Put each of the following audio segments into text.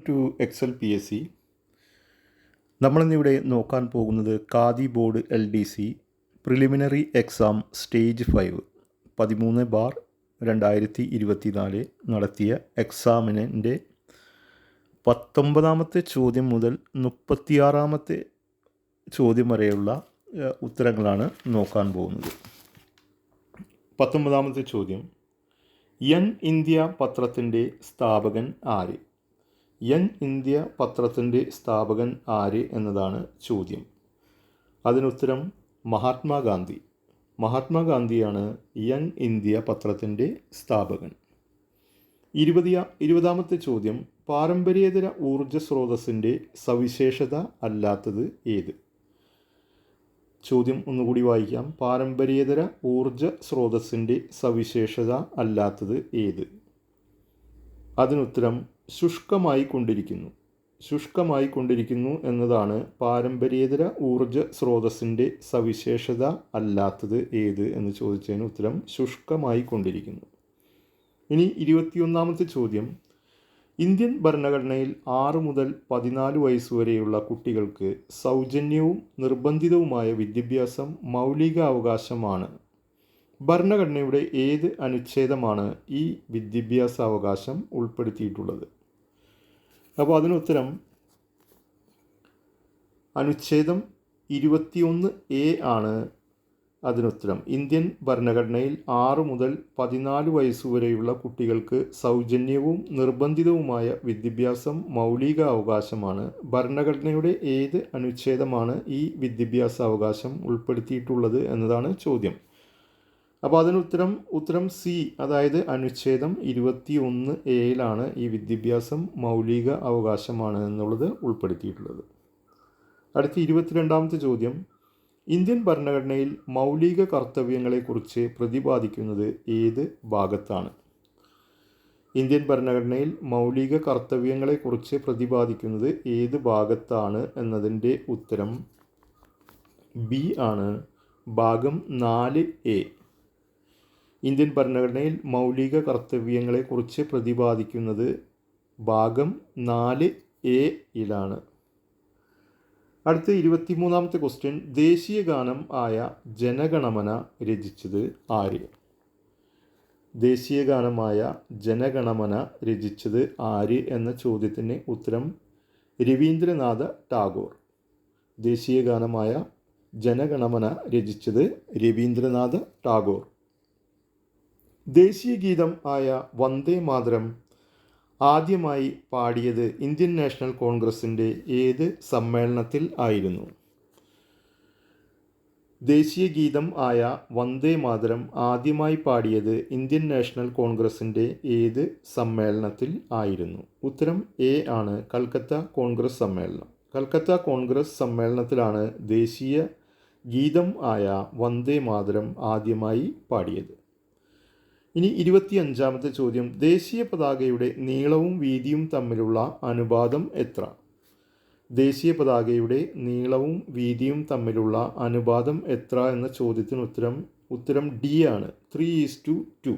To excel P S C. നമ്മളിന്നിവിടെ നോക്കാൻ പോകുന്നത് Khadi board LDC preliminary exam stage 5 13/2024 നടത്തിയ എക്സാമിൻ്റെ 19ാമത്തെ ചോദ്യം മുതൽ 36ാമത്തെ ചോദ്യം വരെയുള്ള ഉത്തരങ്ങളാണ് നോക്കാൻ പോകുന്നത്. 19ാമത്തെ ചോദ്യം, യങ് ഇന്ത്യ പത്രത്തിൻ്റെ സ്ഥാപകൻ ആര്? യങ് ഇന്ത്യ പത്രത്തിൻ്റെ സ്ഥാപകൻ ആര് എന്നതാണ് ചോദ്യം. അതിനുത്തരം മഹാത്മാഗാന്ധി. മഹാത്മാഗാന്ധിയാണ് യങ് ഇന്ത്യ പത്രത്തിൻ്റെ സ്ഥാപകൻ. 20ാമത്തെ ചോദ്യം, പാരമ്പര്യേതര ഊർജ സ്രോതസ്സിൻ്റെ സവിശേഷത അല്ലാത്തത് ഏത്? ചോദ്യം ഒന്നുകൂടി വായിക്കാം. പാരമ്പര്യേതര ഊർജ സ്രോതസ്സിൻ്റെ സവിശേഷത അല്ലാത്തത് ഏത്? അതിനുത്തരം ശുഷ്കമായി കൊണ്ടിരിക്കുന്നു. ശുഷ്കമായി കൊണ്ടിരിക്കുന്നു എന്നതാണ് പാരമ്പര്യേതര ഊർജ സ്രോതസ്സിൻ്റെ സവിശേഷത അല്ലാത്തത് ഏത് എന്ന് ചോദിച്ചതിന് ഉത്തരം ശുഷ്കമായി കൊണ്ടിരിക്കുന്നു. ഇനി 21ാമത്തെ ചോദ്യം, ഇന്ത്യൻ ഭരണഘടനയിൽ 6 മുതൽ 14 വയസ്സുവരെയുള്ള കുട്ടികൾക്ക് സൗജന്യവും നിർബന്ധിതവുമായ വിദ്യാഭ്യാസം മൗലികാവകാശമാണ്. ഭരണഘടനയുടെ ഏത് അനുച്ഛേദമാണ് ഈ വിദ്യാഭ്യാസാവകാശം ഉൾപ്പെടുത്തിയിട്ടുള്ളത്? അപ്പോൾ അതിനുത്തരം അനുച്ഛേദം 21A ആണ് അതിനുത്തരം. ഇന്ത്യൻ ഭരണഘടനയിൽ 6 മുതൽ 14 വയസ്സുവരെയുള്ള കുട്ടികൾക്ക് സൗജന്യവും നിർബന്ധിതവുമായ വിദ്യാഭ്യാസം മൗലികാവകാശമാണ്. ഭരണഘടനയുടെ ഏത് അനുച്ഛേദമാണ് ഈ വിദ്യാഭ്യാസാവകാശം ഉൾപ്പെടുത്തിയിട്ടുള്ളത് എന്നതാണ് ചോദ്യം. അപ്പോൾ ഉത്തരം സി, അതായത് അനുച്ഛേദം 21A ഈ വിദ്യാഭ്യാസം മൗലിക അവകാശമാണ് എന്നുള്ളത് ഉൾപ്പെടുത്തിയിട്ടുള്ളത്. അടുത്ത 22ാമത്തെ ചോദ്യം, ഇന്ത്യൻ ഭരണഘടനയിൽ മൗലിക കർത്തവ്യങ്ങളെക്കുറിച്ച് പ്രതിപാദിക്കുന്നത് ഏത് ഭാഗത്താണ്? ഇന്ത്യൻ ഭരണഘടനയിൽ മൗലിക കർത്തവ്യങ്ങളെക്കുറിച്ച് പ്രതിപാദിക്കുന്നത് ഏത് ഭാഗത്താണ് എന്നതിൻ്റെ ഉത്തരം ബി ആണ്, ഭാഗം 4A. ഇന്ത്യൻ ഭരണഘടനയിൽ മൗലിക കർത്തവ്യങ്ങളെക്കുറിച്ച് പ്രതിപാദിക്കുന്നത് ഭാഗം 4A. അടുത്ത 23ാമത്തെ ക്വസ്റ്റ്യൻ, ദേശീയ ഗാനം ആയ ജനഗണമന രചിച്ചത് ആര്? ദേശീയ ഗാനമായ ജനഗണമന രചിച്ചത് ആര് എന്ന ചോദ്യത്തിന് ഉത്തരം രവീന്ദ്രനാഥ ടാഗോർ. ദേശീയ ഗാനമായ ജനഗണമന രചിച്ചത് രവീന്ദ്രനാഥ ടാഗോർ. ദേശീയ ഗീതം ആയ വന്ദേ മാതരം ആദ്യമായി പാടിയത് ഇന്ത്യൻ നാഷണൽ കോൺഗ്രസിൻ്റെ ഏത് സമ്മേളനത്തിൽ ആയിരുന്നു? ദേശീയ ഗീതം ആയ വന്ദേ മാതരം ആദ്യമായി പാടിയത് ഇന്ത്യൻ നാഷണൽ കോൺഗ്രസിൻ്റെ ഏത് സമ്മേളനത്തിൽ ആയിരുന്നു? ഉത്തരം എ ആണ്, കൽക്കത്ത കോൺഗ്രസ് സമ്മേളനം. കൽക്കത്ത കോൺഗ്രസ് സമ്മേളനത്തിലാണ് ദേശീയ ഗീതം ആയ വന്ദേ മാതരം ആദ്യമായി പാടിയത്. ഇനി 25ാമത്തെ ചോദ്യം, ദേശീയ പതാകയുടെ നീളവും വീതിയും തമ്മിലുള്ള അനുപാതം എത്ര? ദേശീയ പതാകയുടെ നീളവും വീതിയും തമ്മിലുള്ള അനുപാതം എത്ര എന്ന ചോദ്യത്തിന് ഉത്തരം ഡി ആണ്, 3:2.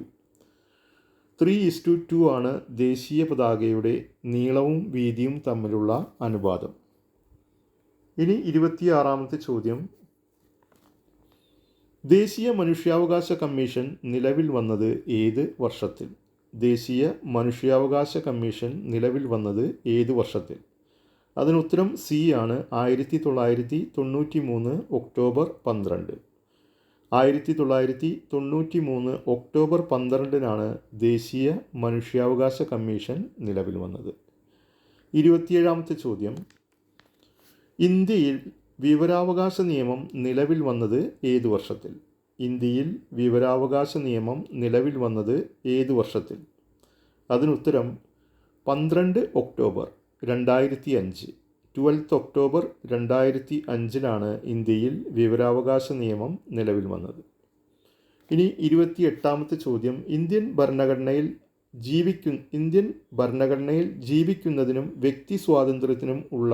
3:2 ആണ് ദേശീയ പതാകയുടെ നീളവും വീതിയും തമ്മിലുള്ള അനുപാതം. ഇനി 26ാമത്തെ ചോദ്യം, ദേശീയ മനുഷ്യാവകാശ കമ്മീഷൻ നിലവിൽ വന്നത് ഏത് വർഷത്തിൽ? ദേശീയ മനുഷ്യാവകാശ കമ്മീഷൻ നിലവിൽ വന്നത് ഏത് വർഷത്തിൽ? അതിനുത്തരം സി ആണ്, 1993 ഒക്ടോബർ 12. 1993 ഒക്ടോബർ 12 ദേശീയ മനുഷ്യാവകാശ കമ്മീഷൻ നിലവിൽ വന്നത്. 27ാമത്തെ ചോദ്യം, ഇന്ത്യയിൽ വിവരാവകാശ നിയമം നിലവിൽ വന്നത് ഏത് വർഷത്തിൽ? ഇന്ത്യയിൽ വിവരാവകാശ നിയമം നിലവിൽ വന്നത് ഏത് വർഷത്തിൽ? അതിനുത്തരം 12 ഒക്ടോബർ 2005. 12 ഒക്ടോബർ 2005 ഇന്ത്യയിൽ വിവരാവകാശ നിയമം നിലവിൽ വന്നത്. ഇനി 28ാമത്തെ ചോദ്യം, ഇന്ത്യൻ ഭരണഘടനയിൽ ജീവിക്കുന്നതിനും വ്യക്തി സ്വാതന്ത്ര്യത്തിനും ഉള്ള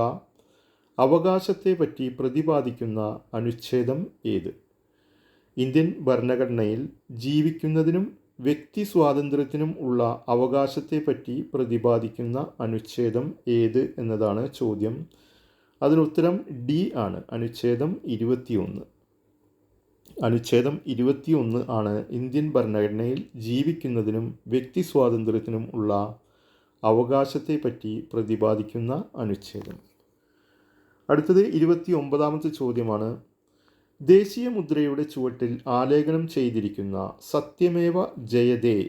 അവകാശത്തെപ്പറ്റി പ്രതിപാദിക്കുന്ന അനുച്ഛേദം ഏത്? ഇന്ത്യൻ ഭരണഘടനയിൽ ജീവിക്കുന്നതിനും വ്യക്തി സ്വാതന്ത്ര്യത്തിനും ഉള്ള അവകാശത്തെപ്പറ്റി പ്രതിപാദിക്കുന്ന അനുച്ഛേദം ഏത് എന്നതാണ് ചോദ്യം. അതിനുത്തരം ഡി ആണ്, അനുച്ഛേദം 21. അനുച്ഛേദം 21 ആണ് ഇന്ത്യൻ ഭരണഘടനയിൽ ജീവിക്കുന്നതിനും വ്യക്തി സ്വാതന്ത്ര്യത്തിനും ഉള്ള അവകാശത്തെപ്പറ്റി പ്രതിപാദിക്കുന്ന അനുച്ഛേദം. അടുത്തത് 29ാമത്തെ ചോദ്യമാണ്. ദേശീയ മുദ്രയുടെ ചുവട്ടിൽ ആലേഖനം ചെയ്തിരിക്കുന്ന സത്യമേവ ജയതേ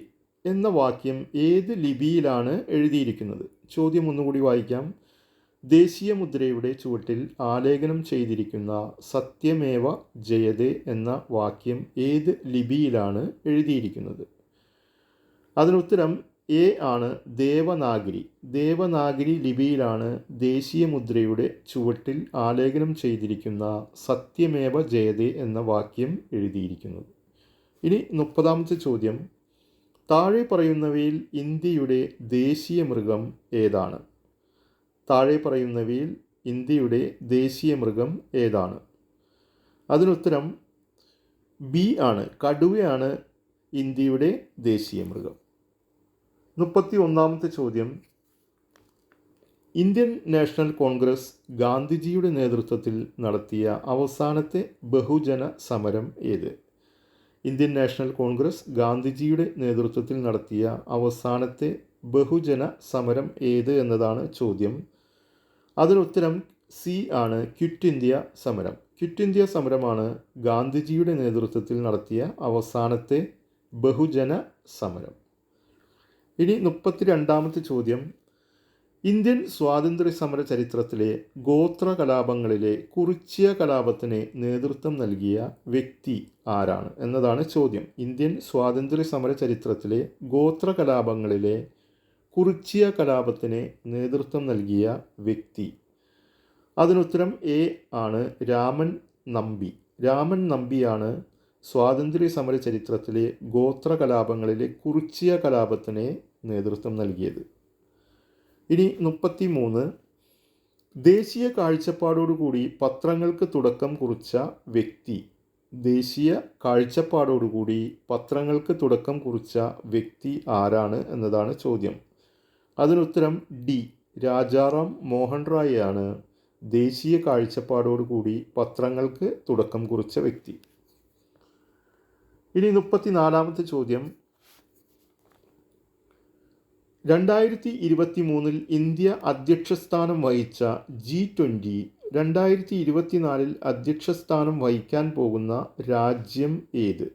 എന്ന വാക്യം ഏത് ലിപിയിലാണ് എഴുതിയിരിക്കുന്നത്? ചോദ്യം ഒന്നുകൂടി വായിക്കാം. ദേശീയ മുദ്രയുടെ ചുവട്ടിൽ ആലേഖനം ചെയ്തിരിക്കുന്ന സത്യമേവ ജയതേ എന്ന വാക്യം ഏത് ലിപിയിലാണ് എഴുതിയിരിക്കുന്നത്? അതിനുത്തരം എ ആണ്, ദേവനാഗരി. ദേവനാഗരി ലിപിയിലാണ് ദേശീയ മുദ്രയുടെ ചുവട്ടിൽ ആലേഖനം ചെയ്തിരിക്കുന്ന സത്യമേവ ജയതേ എന്ന വാക്യം എഴുതിയിരിക്കുന്നത്. ഇനി 30ാമത്തെ ചോദ്യം. താഴെ പറയുന്നവയിൽ ഇന്ത്യയുടെ ദേശീയ മൃഗം ഏതാണ്? താഴെ പറയുന്നവയിൽ ഇന്ത്യയുടെ ദേശീയ മൃഗം ഏതാണ്? അതിനുത്തരം ബി ആണ്, കടുവയാണ് ഇന്ത്യയുടെ ദേശീയ മൃഗം. 31ാമത്തെ ചോദ്യം. ഇന്ത്യൻ നാഷണൽ കോൺഗ്രസ് ഗാന്ധിജിയുടെ നേതൃത്വത്തിൽ നടത്തിയ അവസാനത്തെ ബഹുജന സമരം ഏത്? ഇന്ത്യൻ നാഷണൽ കോൺഗ്രസ് ഗാന്ധിജിയുടെ നേതൃത്വത്തിൽ നടത്തിയ അവസാനത്തെ ബഹുജന സമരം ഏത് എന്നതാണ് ചോദ്യം. അതിനുത്തരം സി ആണ്, ക്വിറ്റ് ഇന്ത്യ സമരം. ക്വിറ്റ് ഇന്ത്യ സമരമാണ് ഗാന്ധിജിയുടെ നേതൃത്വത്തിൽ നടത്തിയ അവസാനത്തെ ബഹുജന സമരം. ഇനി 32ാമത്തെ ചോദ്യം. ഇന്ത്യൻ സ്വാതന്ത്ര്യ സമര ചരിത്രത്തിലെ ഗോത്ര കലാപങ്ങളിലെ കുറിച്യ കലാപത്തിന് നേതൃത്വം നൽകിയ വ്യക്തി ആരാണ് എന്നതാണ് ചോദ്യം. ഇന്ത്യൻ സ്വാതന്ത്ര്യ സമര ചരിത്രത്തിലെ ഗോത്ര കലാപങ്ങളിലെ കുറിച്യ കലാപത്തിന് നേതൃത്വം നൽകിയ വ്യക്തി. അതിനുത്തരം എ ആണ്, രാമൻ നമ്പി. രാമൻ നമ്പിയാണ് സ്വാതന്ത്ര്യ സമര ചരിത്രത്തിലെ ഗോത്ര കലാപങ്ങളിലെ കുറിച്യ കലാപത്തിന് നേതൃത്വം നൽകിയത്. ഇനി 33. ദേശീയ കാഴ്ചപ്പാടോടുകൂടി പത്രങ്ങൾക്ക് തുടക്കം കുറിച്ച വ്യക്തി. ദേശീയ കാഴ്ചപ്പാടോടുകൂടി പത്രങ്ങൾക്ക് തുടക്കം കുറിച്ച വ്യക്തി ആരാണ് എന്നതാണ് ചോദ്യം. അതിനുത്തരം ഡി, രാജാറാം മോഹൻ റായിയാണ് ദേശീയ കാഴ്ചപ്പാടോടുകൂടി പത്രങ്ങൾക്ക് തുടക്കം കുറിച്ച വ്യക്തി. ഇനി 34ാമത്തെ ചോദ്യം. 2023 ഇന്ത്യ അധ്യക്ഷസ്ഥാനം വഹിച്ച G20 2024 അധ്യക്ഷസ്ഥാനം വഹിക്കാൻ പോകുന്ന രാജ്യം ഏത്?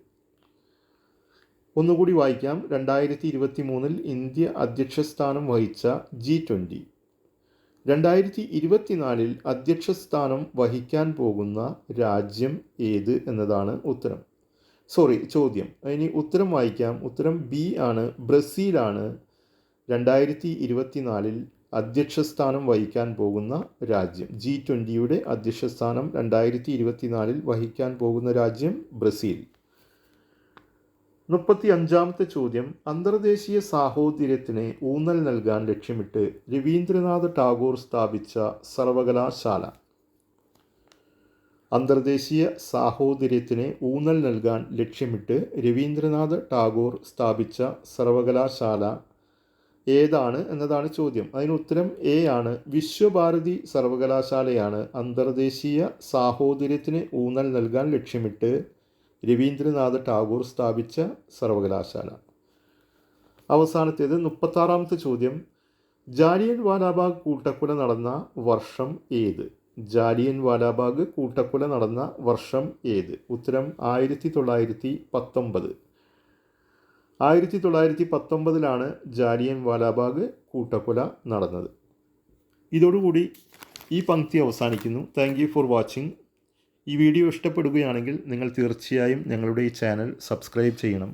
ഒന്നുകൂടി വായിക്കാം. 2023 ഇന്ത്യ അധ്യക്ഷസ്ഥാനം വഹിച്ച G20 2024 അധ്യക്ഷസ്ഥാനം വഹിക്കാൻ പോകുന്ന രാജ്യം ഏത് എന്നതാണ് ചോദ്യം. ഇനി ഉത്തരം വായിക്കാം. ഉത്തരം ബി ആണ്, ബ്രസീലാണ് 2024 അധ്യക്ഷസ്ഥാനം വഹിക്കാൻ പോകുന്ന രാജ്യം. G20 അധ്യക്ഷസ്ഥാനം 2024 വഹിക്കാൻ പോകുന്ന രാജ്യം ബ്രസീൽ. 35ാമത്തെ ചോദ്യം. അന്തർദേശീയ സാഹോദര്യത്തിന് ഊന്നൽ നൽകാൻ ലക്ഷ്യമിട്ട് രവീന്ദ്രനാഥ് ടാഗോർ സ്ഥാപിച്ച സർവകലാശാല. അന്തർദേശീയ സാഹോദര്യത്തിന് ഊന്നൽ നൽകാൻ ലക്ഷ്യമിട്ട് രവീന്ദ്രനാഥ് ടാഗോർ സ്ഥാപിച്ച സർവകലാശാല ഏതാണ് എന്നതാണ് ചോദ്യം. അതിനുത്തരം എ ആണ്, വിശ്വഭാരതി സർവകലാശാലയാണ് അന്തർദേശീയ സാഹോദര്യത്തിന് ഊന്നൽ നൽകാൻ ലക്ഷ്യമിട്ട് രവീന്ദ്രനാഥ് ടാഗോർ സ്ഥാപിച്ച സർവകലാശാല. അവസാനത്തേത് 36ാമത്തെ ചോദ്യം. ജാലിയൻ വാലാബാഗ് കൂട്ടക്കൊല നടന്ന വർഷം ഏത്? ജാലിയൻ വാലാബാഗ് കൂട്ടക്കൊല നടന്ന വർഷം ഏത്? ഉത്തരം 1919. 1919 ജാലിയൻ വാലാബാഗ് കൂട്ടക്കൊല നടന്നത്. ഇതോടുകൂടി ഈ പങ്ക്തി അവസാനിക്കുന്നു. Thank you for watching. ഈ വീഡിയോ ഇഷ്ടപ്പെടുകയാണെങ്കിൽ നിങ്ങൾ തീർച്ചയായും ഞങ്ങളുടെ ഈ ചാനൽ സബ്സ്ക്രൈബ് ചെയ്യണം.